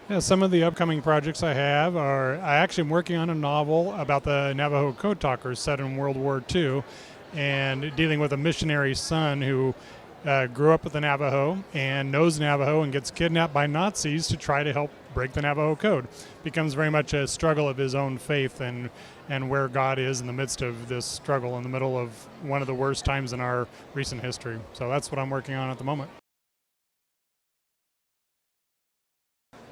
Yeah, some of the upcoming projects I have are I actually am working on a novel about the Navajo code talkers set in World War II and dealing with a missionary son who grew up with the Navajo and knows Navajo and gets kidnapped by Nazis to try to help break the Navajo code. Becomes very much a struggle of his own faith and where God is in the midst of this struggle in the middle of one of the worst times in our recent history. So that's what I'm working on at the moment.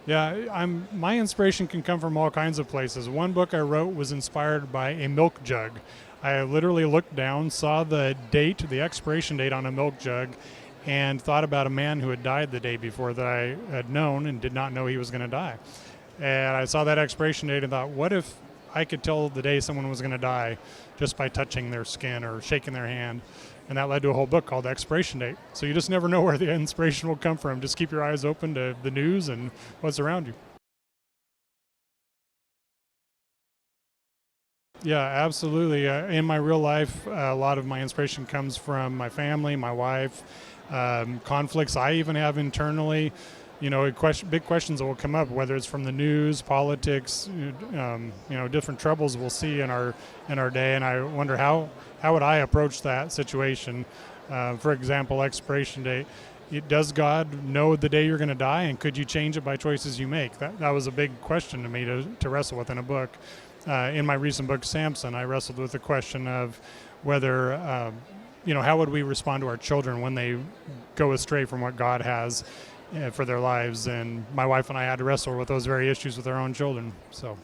Yeah, my inspiration can come from all kinds of places. One book I wrote was inspired by a milk jug. I literally looked down, saw the date, the expiration date on a milk jug, and thought about a man who had died the day before that I had known and did not know he was going to die. And I saw that expiration date and thought, what if I could tell the day someone was going to die just by touching their skin or shaking their hand? And that led to a whole book called Expiration Date. So you just never know where the inspiration will come from. Just keep your eyes open to the news and what's around you. Yeah, absolutely. In my real life, a lot of my inspiration comes from my family, my wife, conflicts I even have internally. Big questions that will come up, whether it's from the news, politics, different troubles we'll see in our day, and I wonder how would I approach that situation. For example, expiration date. Does God know the day you're going to die, and could you change it by choices you make? That was a big question to me to wrestle with in a book. In my recent book, Samson, I wrestled with the question of whether, how would we respond to our children when they go astray from what God has for their lives? And my wife and I had to wrestle with those very issues with our own children. So.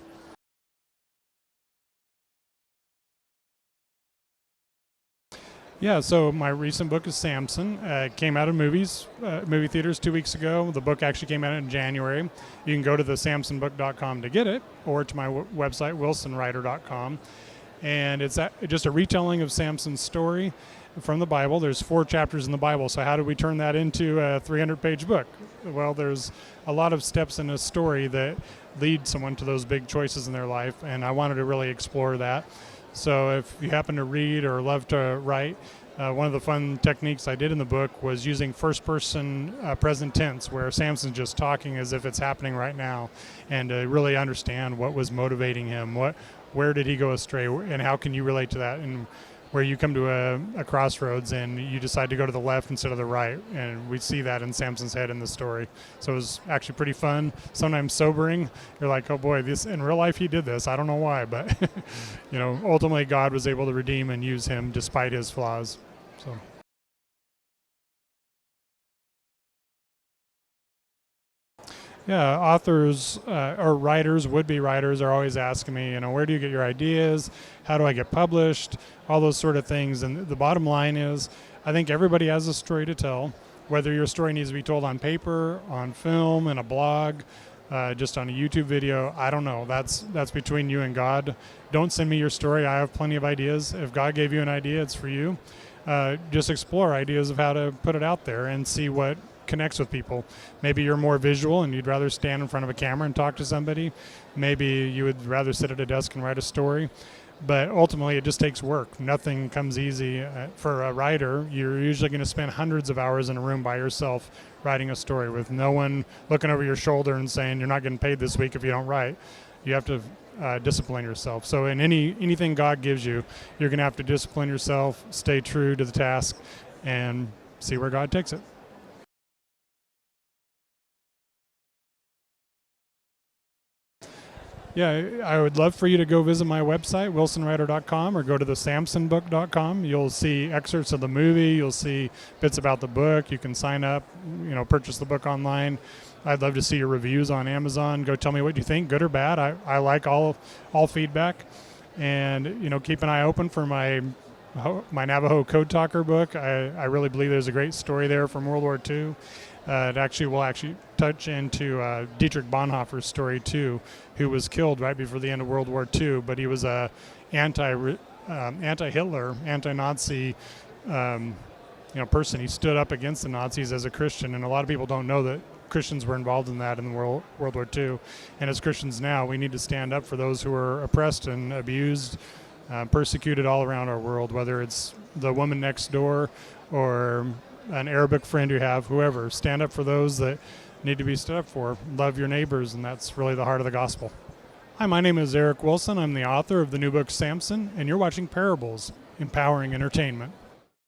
Yeah, so my recent book is Samson. It came out of movie theaters 2 weeks ago. The book actually came out in January. You can go to the samsonbook.com to get it, or to my website, wilsonwriter.com. And it's just a retelling of Samson's story from the Bible. There's 4 chapters in the Bible, so how do we turn that into a 300-page book? Well, there's a lot of steps in a story that lead someone to those big choices in their life, and I wanted to really explore that. So if you happen to read or love to write, one of the fun techniques I did in the book was using first-person present tense, where Samson's just talking as if it's happening right now, and to really understand what was motivating him, where did he go astray, and how can you relate to that, and where you come to a crossroads and you decide to go to the left instead of the right, and we see that in Samson's head in the story. So it was actually pretty fun, sometimes sobering. You're like, oh boy, this in real life he did this. I don't know why, but ultimately God was able to redeem and use him despite his flaws. So. Yeah, authors or writers, would-be writers, are always asking me, where do you get your ideas? How do I get published? All those sort of things. And the bottom line is, I think everybody has a story to tell. Whether your story needs to be told on paper, on film, in a blog, just on a YouTube video, I don't know. That's between you and God. Don't send me your story. I have plenty of ideas. If God gave you an idea, it's for you. Just explore ideas of how to put it out there and see what connects with people. Maybe you're more visual and you'd rather stand in front of a camera and talk to somebody. Maybe you would rather sit at a desk and write a story. But ultimately, it just takes work. Nothing comes easy. For a writer, you're usually going to spend hundreds of hours in a room by yourself writing a story with no one looking over your shoulder and saying you're not getting paid this week if you don't write. You have to discipline yourself. So in anything God gives you, you're going to have to discipline yourself, stay true to the task, and see where God takes it. Yeah, I would love for you to go visit my website, wilsonwriter.com, or go to the samsonbook.com. You'll see excerpts of the movie. You'll see bits about the book. You can sign up, purchase the book online. I'd love to see your reviews on Amazon. Go tell me what you think, good or bad. I like all feedback. And, keep an eye open for my Navajo Code Talker book. I really believe there's a great story there from World War II. It will touch into Dietrich Bonhoeffer's story too, who was killed right before the end of World War II, but he was a anti-Hitler, anti-Nazi person. He stood up against the Nazis as a Christian, and a lot of people don't know that Christians were involved in that in World War II. And as Christians now, we need to stand up for those who are oppressed and abused, persecuted all around our world, whether it's the woman next door or an Arabic friend you have, whoever. Stand up for those that need to be stood up for. Love your neighbors, and that's really the heart of the gospel. Hi, my name is Eric Wilson. I'm the author of the new book Samson, and you're watching Parables, Empowering Entertainment.